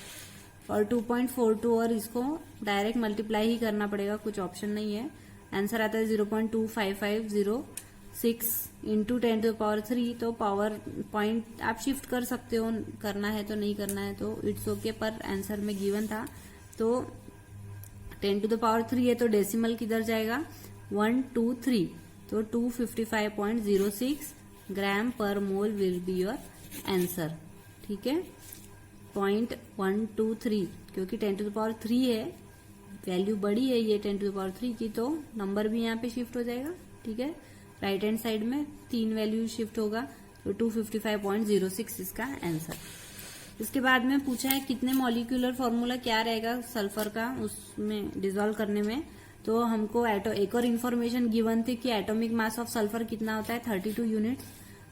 और 2.42 और इसको डायरेक्ट मल्टीप्लाई ही करना पड़ेगा, कुछ ऑप्शन नहीं है। आंसर आता है 0.25506 इंटू 10⁻³। तो पावर पॉइंट आप शिफ्ट कर सकते हो, करना है तो नहीं करना है तो इट्स ओके, पर आंसर में गिवन था। तो 10⁻³ है तो डेसिमल किधर जाएगा 123, तो 255.06 ग्राम पर मोल विल बी योर आंसर। ठीक है, 0.123, क्योंकि 10⁻³ है, वैल्यू बड़ी है ये 10⁻³ की, तो नंबर भी यहाँ पे शिफ्ट हो जाएगा। ठीक है, राइट हैंड साइड में 3 वैल्यू शिफ्ट होगा, तो 255.06 इसका आंसर। इसके बाद में पूछा है कितने मॉलिक्यूलर फॉर्मूला क्या रहेगा सल्फर का उसमें डिसॉल्व करने में। तो हमको एक और इन्फॉर्मेशन गिवन थी कि एटॉमिक मास ऑफ सल्फर कितना होता है 32 यूनिट।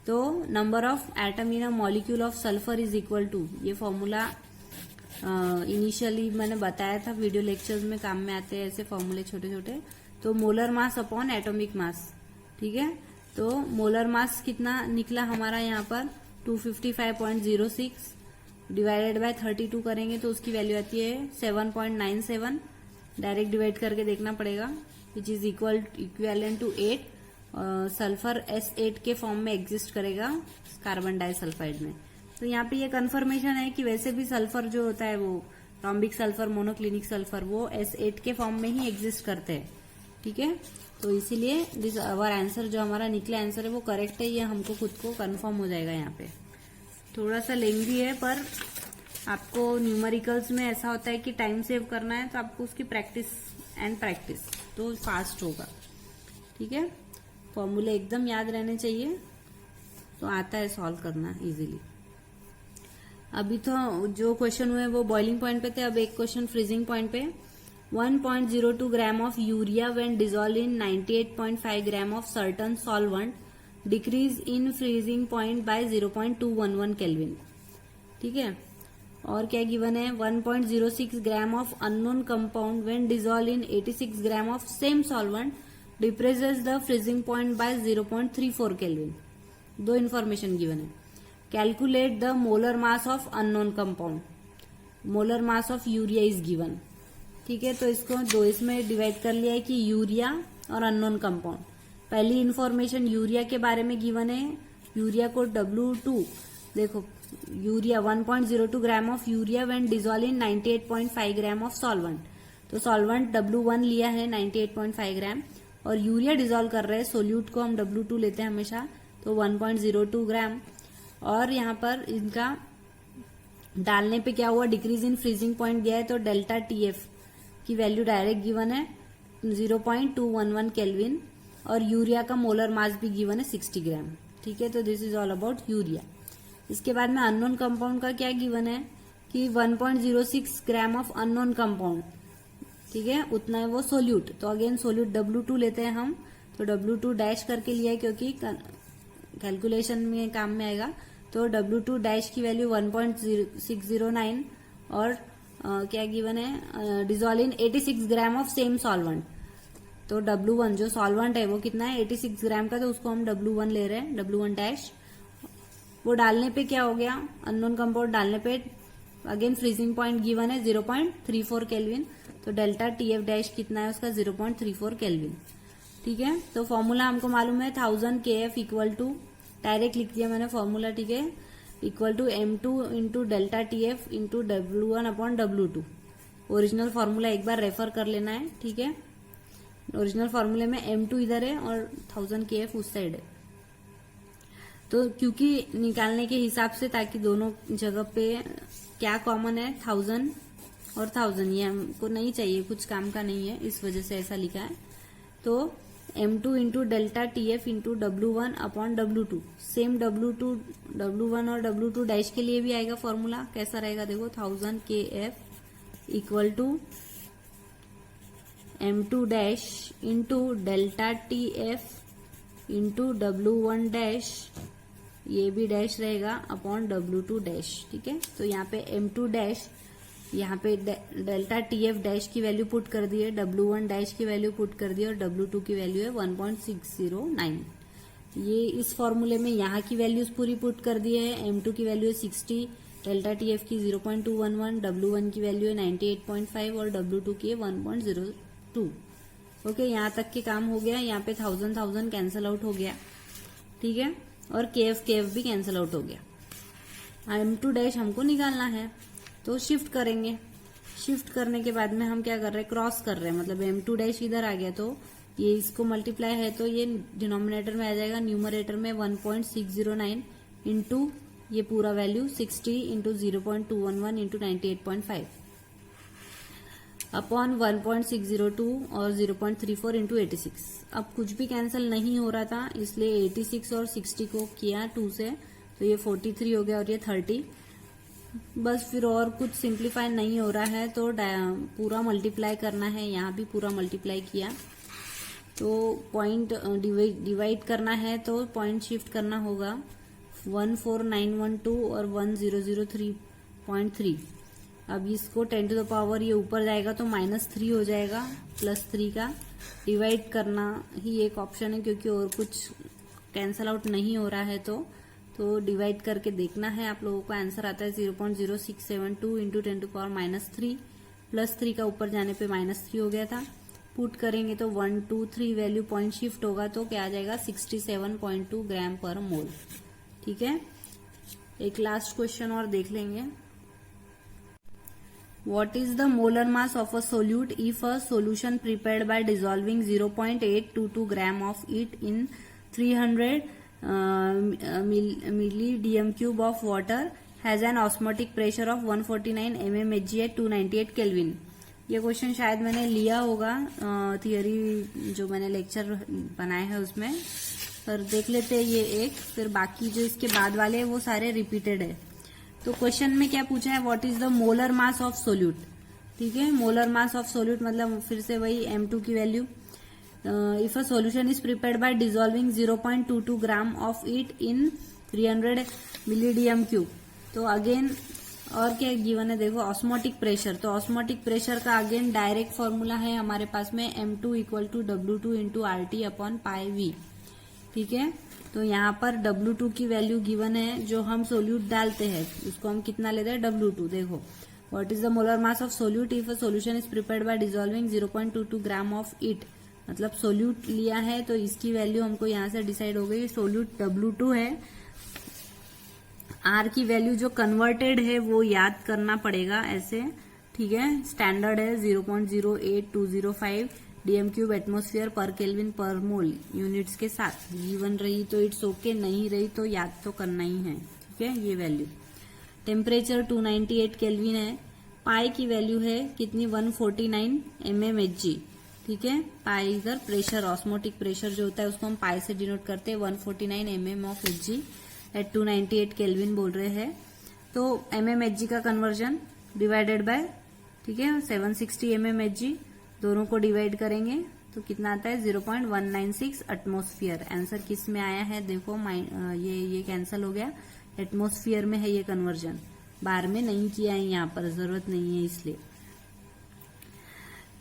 तो number of atom in a molecule of sulphur is equal to, ये फॉर्मूला इनिशियली मैंने बताया था, वीडियो लेक्चर्स में काम में आते हैं ऐसे फॉर्मूले छोटे छोटे। तो molar mass upon atomic mass, ठीक है। तो मोलर मास कितना निकला हमारा यहाँ पर 255.06 डिवाइडेड बाय 32 करेंगे तो उसकी वैल्यू आती है 7.97, डायरेक्ट डिवाइड करके देखना पड़ेगा, विच इज इक्वलेंट टू 8। सल्फर S8 के फॉर्म में एग्जिस्ट करेगा कार्बन डाइसल्फाइड में। तो यहाँ पे ये कंफर्मेशन है कि वैसे भी सल्फर जो होता है वो रॉम्बिक सल्फर, मोनोक्लिनिक सल्फर, वो S8 के फॉर्म में ही एग्जिस्ट करते हैं। ठीक है, तो इसीलिए दिस आवर आंसर जो हमारा निकला आंसर है वो करेक्ट है, ये हमको खुद को कंफर्म हो जाएगा। यहाँ पे थोड़ा सा लेंदी है, पर आपको न्यूमेरिकल्स में ऐसा होता है कि टाइम सेव करना है, तो आपको उसकी प्रैक्टिस तो फास्ट होगा। ठीक है, फॉर्मूले एकदम याद रहने चाहिए, तो आता है सॉल्व करना इजीली। अभी तो जो क्वेश्चन हुए वो बॉइलिंग पॉइंट पे थे, अब एक क्वेश्चन फ्रीजिंग पॉइंट पे। 1.02 gram of urea when dissolve in 98.5 gram of certain solvent decrease in freezing point by 0.211 kelvin. ठीक है, और क्या गिवन है 1.06 gram of unknown compound when dissolve in 86 gram of same solvent depresses the freezing point by 0.34 kelvin. दो information given है। Calculate the molar mass of unknown compound, molar mass of urea is given. ठीक है, तो इसको दो इसमें divide कर लिया है कि यूरिया और अननोन कंपाउंड। पहली इन्फॉर्मेशन यूरिया के बारे में गिवन है, यूरिया को W2 देखो, urea 1.02 gram of urea when dissolve in 98.5 gram of solvent. तो सॉल्वेंट W1 लिया है 98.5 ग्राम, और यूरिया डिसॉल्व कर रहे हैं, सोल्यूट को हम W2 लेते हैं हमेशा, तो 1.02 ग्राम। और यहाँ पर इनका डालने पे क्या हुआ, डिक्रीज इन फ्रीजिंग पॉइंट दिया है, तो डेल्टा TF की वैल्यू डायरेक्ट गिवन है 0.211 केल्विन, और यूरिया का मोलर मास भी गिवन है 60 ग्राम। ठीक है, तो this is all about urea. इसके बाद में अननोन कंपाउंड का क्या गिवन है कि 1.06 ग्राम ऑफ अननोन कंपाउंड, ठीक है, उतना है वो सोल्यूट। तो अगेन सोल्यूट W2 लेते हैं हम, तो W2 डैश करके लिया है क्योंकि कैलकुलेशन में काम में आएगा। तो W2 डैश की वैल्यू 1.609 और क्या गिवन है, dissolve in 86 gram of same solvent. तो W1 जो सॉल्वेंट है वो कितना है 86 ग्राम का, तो उसको हम W1 ले रहे हैं, W1 डैश। वो डालने पे क्या हो गया, अननोन कंपाउंड डालने पे अगेन फ्रीजिंग पॉइंट गिवन है 0.34 केल्विन, तो डेल्टा TF डैश कितना है उसका 0.34 केल्विन। ठीक है, तो फॉर्मूला हमको मालूम है 1000 KF इक्वल टू, डायरेक्ट लिख दिया मैंने फॉर्मूला, ठीक है, equal to M2 into delta TF into W1 upon W2। Original formula एक बार रेफर कर लेना है, ठीक है। ओरिजिनल फॉर्मूले में M2 इधर है और 1000 KF उस साइड है। तो क्योंकि निकालने के हिसाब से, ताकि दोनों जगह पे क्या कॉमन है 1000 और 1000, ये हमको नहीं चाहिए, कुछ काम का नहीं है, इस वजह से ऐसा लिखा है। तो M2 into delta TF into W1 upon W2, same W1 और W2 डैश के लिए भी आएगा फॉर्मूला। कैसा रहेगा देखो, 1000 KF equal to M2 dash into delta TF into W1 dash, ये भी डैश रहेगा, अपॉन W2 डैश। ठीक है, तो यहाँ पे M2 डैश, यहाँ पे डेल्टा TF डैश की वैल्यू पुट कर दी है, W1 डैश की वैल्यू पुट कर दी है, और W2 की वैल्यू है 1.609। ये इस फॉर्मूले में यहाँ की वैल्यूज पूरी पुट कर दी है। M2 की वैल्यू है 60, डेल्टा TF की 0.211, W1 की वैल्यू है 98.5 और W2 की है 1.02। ओके, यहाँ तक के काम हो गया। यहाँ पे 1000 कैंसल आउट हो गया, ठीक है, और KF भी कैंसल आउट हो गया। M2 डैश हमको निकालना है, तो शिफ्ट करेंगे। शिफ्ट करने के बाद में हम क्या कर रहे हैं, क्रॉस कर रहे हैं, मतलब M2 डैश इधर आ गया, तो ये इसको मल्टीप्लाई है, तो ये डिनोमिनेटर में आ जाएगा, न्यूमरेटर में 1.609 इंटू ये पूरा वैल्यू 60 इंटू 0.211 इंटू 98.5 अपॉन 1.602 और 0.34 इंटू 86। अब कुछ भी कैंसिल नहीं हो रहा था, इसलिए 86 और 60 को किया 2 से, तो ये 43 हो गया और ये 30। बस फिर और कुछ सिंप्लीफाई नहीं हो रहा है, तो पूरा मल्टीप्लाई करना है। यहाँ भी पूरा मल्टीप्लाई किया, तो पॉइंट डिवाइड करना है, तो पॉइंट शिफ्ट करना होगा 14912 और 1003.3। अब इसको 10 टू द पावर ये ऊपर जाएगा तो -3 हो जाएगा, +3 का डिवाइड करना ही एक ऑप्शन है, क्योंकि और कुछ कैंसल आउट नहीं हो रहा है। तो डिवाइड करके देखना है आप लोगों को। आंसर आता है 0.0672 इंटू 10 टू पावर -3, +3 का ऊपर जाने पे -3 हो गया था। पुट करेंगे तो 1, 2, 3 वैल्यू पॉइंट शिफ्ट होगा, तो क्या आ जाएगा 67.2 ग्राम पर मोल। ठीक है, एक लास्ट क्वेश्चन और देख लेंगे। What is the molar mass of a solute if a solution prepared by dissolving 0.822 gram of it in 300 milli-dm³ of water has an osmotic pressure of 149 mmHg at 298 Kelvin? ये question शायद मैंने लिया होगा theory, जो मैंने lecture बनाए हैं उसमें, पर देख लेते हैं ये एक, फिर बाकी जो इसके बाद वाले हैं वो सारे रिपीटेड है। तो क्वेश्चन में क्या पूछा है, what is the molar mass of solute. ठीक है, मोलर मास ऑफ सोल्यूट मतलब फिर से वही M2 की value. If a solution is prepared by dissolving 0.22 gram of it in 300 मिली-dm³। तो अगेन और क्या गिवन है देखो, ऑस्मोटिक प्रेशर। तो ऑस्मोटिक प्रेशर का अगेन डायरेक्ट फॉर्मूला है हमारे पास में, M2 equal to W2 into RT upon pi V। ठीक है, तो यहाँ पर W2 की वैल्यू गिवन है, जो हम सोल्यूट डालते हैं उसको हम कितना लेते हैं W2। देखो, what is the molar mass of solute if a solution is prepared by dissolving 0.22 gram of it. मतलब सोल्यूट लिया है, तो इसकी वैल्यू हमको यहाँ से डिसाइड हो गई। सोल्यूट W2 है, R की वैल्यू जो कन्वर्टेड है वो याद करना पड़ेगा ऐसे। ठीक है, स्टैंडर्ड है 0.08205 dm³ एटमोस्फियर पर केल्विन पर मोल यूनिट्स के साथ। गिवन रही तो इट्स ओके, नहीं रही तो याद तो करना ही है। ठीक है, ये वैल्यू। टेम्परेचर 298 केल्विन है। पाई की वैल्यू है कितनी, 149 mmHg। ठीक है, पाई इधर प्रेशर, ऑस्मोटिक प्रेशर जो होता है उसको हम पाई से डिनोट करते हैं, 149 mm of Hg at 298 Kelvin बोल रहे हैं। तो mmHg का कन्वर्जन डिवाइडेड बाय, ठीक है, 760 mmHg, दोनों को डिवाइड करेंगे तो कितना आता है 0.196 एटमोस्फियर। आंसर किस में आया है देखो, ये कैंसिल हो गया, एटमोस्फियर में है ये कन्वर्जन। बार में नहीं किया है, यहाँ पर जरूरत नहीं है इसलिए,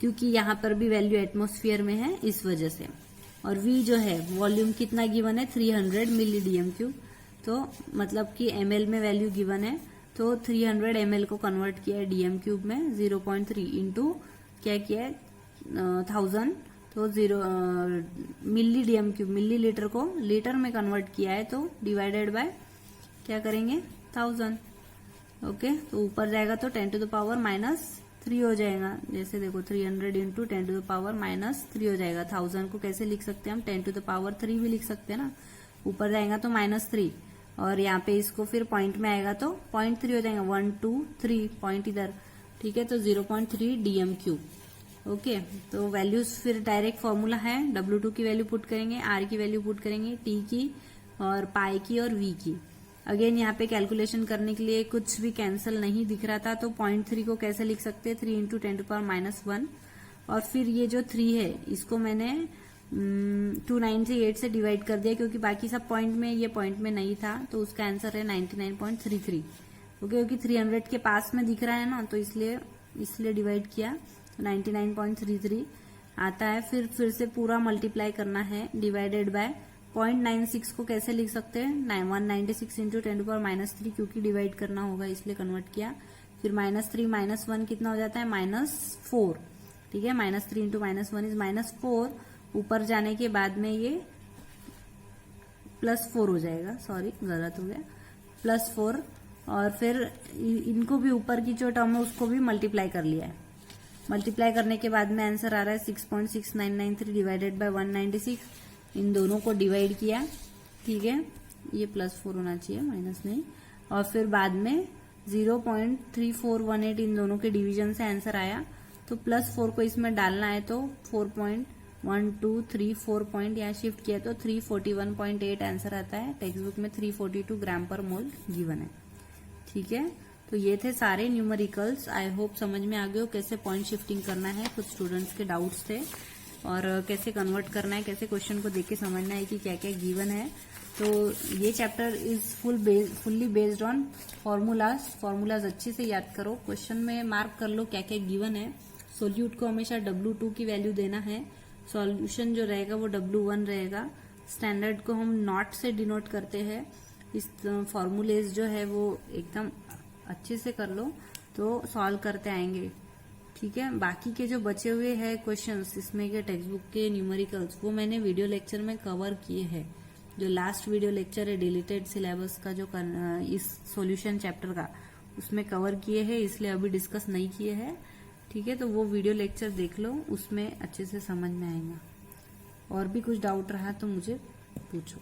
क्योंकि यहाँ पर भी वैल्यू एटमॉस्फेयर में है इस वजह से। और V जो है वॉल्यूम कितना गिवन है 300 मिली DM3, तो मतलब कि ml में वैल्यू गिवन है, तो 300 ml को कन्वर्ट किया है DM3 में 0.3 इंटू क्या किया है 1000, तो 0 मिली DM3 मिली लीटर को लीटर में कन्वर्ट किया है, तो डिवाइडेड बाय क्या करेंगे 1000। ओके, तो ऊपर जाएगा तो 10 टू द पावर -3 हो जाएगा। जैसे देखो 300 इंटू 10 टू द पावर -3 हो जाएगा। 1000 को कैसे लिख सकते हैं हम, 10 टू द पावर 3 भी लिख सकते हैं ना, ऊपर जाएगा तो -3, और यहाँ पे इसको फिर पॉइंट में आएगा तो 0.3 हो जाएगा, 1 2 3 पॉइंट इधर, ठीक है, तो 0.3 DM3। ओके, तो वैल्यूज फिर डायरेक्ट फॉर्मूला है, W2 की वैल्यू पुट करेंगे, R की वैल्यू पुट करेंगे, T की और पाई की और V की। अगेन यहाँ पे कैलकुलेशन करने के लिए कुछ भी कैंसिल नहीं दिख रहा था, तो 0.3 को कैसे लिख सकते हैं 3 इंटू 10 टू पावर -1, और फिर ये जो 3 है इसको मैंने 298 से डिवाइड कर दिया, क्योंकि बाकी सब पॉइंट में, ये पॉइंट में नहीं था, तो उसका आंसर है 99.33। ओके, क्योंकि 300 के पास में दिख रहा है ना, तो इसलिए डिवाइड किया, 99.33 आता है। फिर से पूरा मल्टीप्लाई करना है, डिवाइडेड बाय 0.96 को कैसे लिख सकते हैं 196 इंटू 10 टू पावर -3, क्योंकि डिवाइड करना होगा इसलिए कन्वर्ट किया। फिर -3 -1 कितना हो जाता है -4, ठीक है, -3 इंटू -1 इज -4, ऊपर जाने के बाद में ये +4 हो जाएगा, सॉरी गलत हो गया, +4, और फिर इनको भी ऊपर की जो टर्म है उसको भी मल्टीप्लाई कर लिया है। मल्टीप्लाई करने के बाद में आंसर आ रहा है 6.6993 डिवाइडेड बाय 196, इन दोनों को डिवाइड किया, ठीक है, ये +4 होना चाहिए, माइनस नहीं, और फिर बाद में 0.3418 इन दोनों के डिवीजन से आंसर आया, तो +4 को इसमें डालना है, तो 4.1234 पॉइंट यहाँ शिफ्ट किया तो 341.8 आंसर आता है। टेक्स्ट बुक में 342 ग्राम पर मोल गिवन है, ठीक है। तो ये थे सारे न्यूमेरिकल्स, आई होप समझ में आ गए हो कैसे पॉइंट शिफ्टिंग करना है। कुछ स्टूडेंट्स के डाउट्स थे, और कैसे कन्वर्ट करना है, कैसे क्वेश्चन को देख के समझना है कि क्या क्या गिवन है। तो ये chapter is fully based on formulas अच्छे से याद करो, क्वेश्चन में मार्क कर लो क्या क्या गिवन है। सोल्यूट को हमेशा W2 की वैल्यू देना है, सॉल्यूशन जो रहेगा वो W1 रहेगा। स्टैंडर्ड को हम नॉट से डिनोट करते हैं। इस फॉर्मूलेज जो है वो एकदम अच्छे से कर लो तो सॉल्व करते आएंगे, ठीक है। बाकी के जो बचे हुए हैं क्वेश्चंस इसमें के टेक्स्ट बुक के न्यूमेरिकल्स वो मैंने वीडियो लेक्चर में कवर किए हैं। जो लास्ट वीडियो लेक्चर है डिलीटेड सिलेबस का जो इस सॉल्यूशन चैप्टर का, उसमें कवर किए हैं, इसलिए अभी डिस्कस नहीं किए हैं, ठीक है। तो वो वीडियो लेक्चर देख लो, उसमें अच्छे से समझ में आएगा। और भी कुछ डाउट रहा तो मुझे पूछो।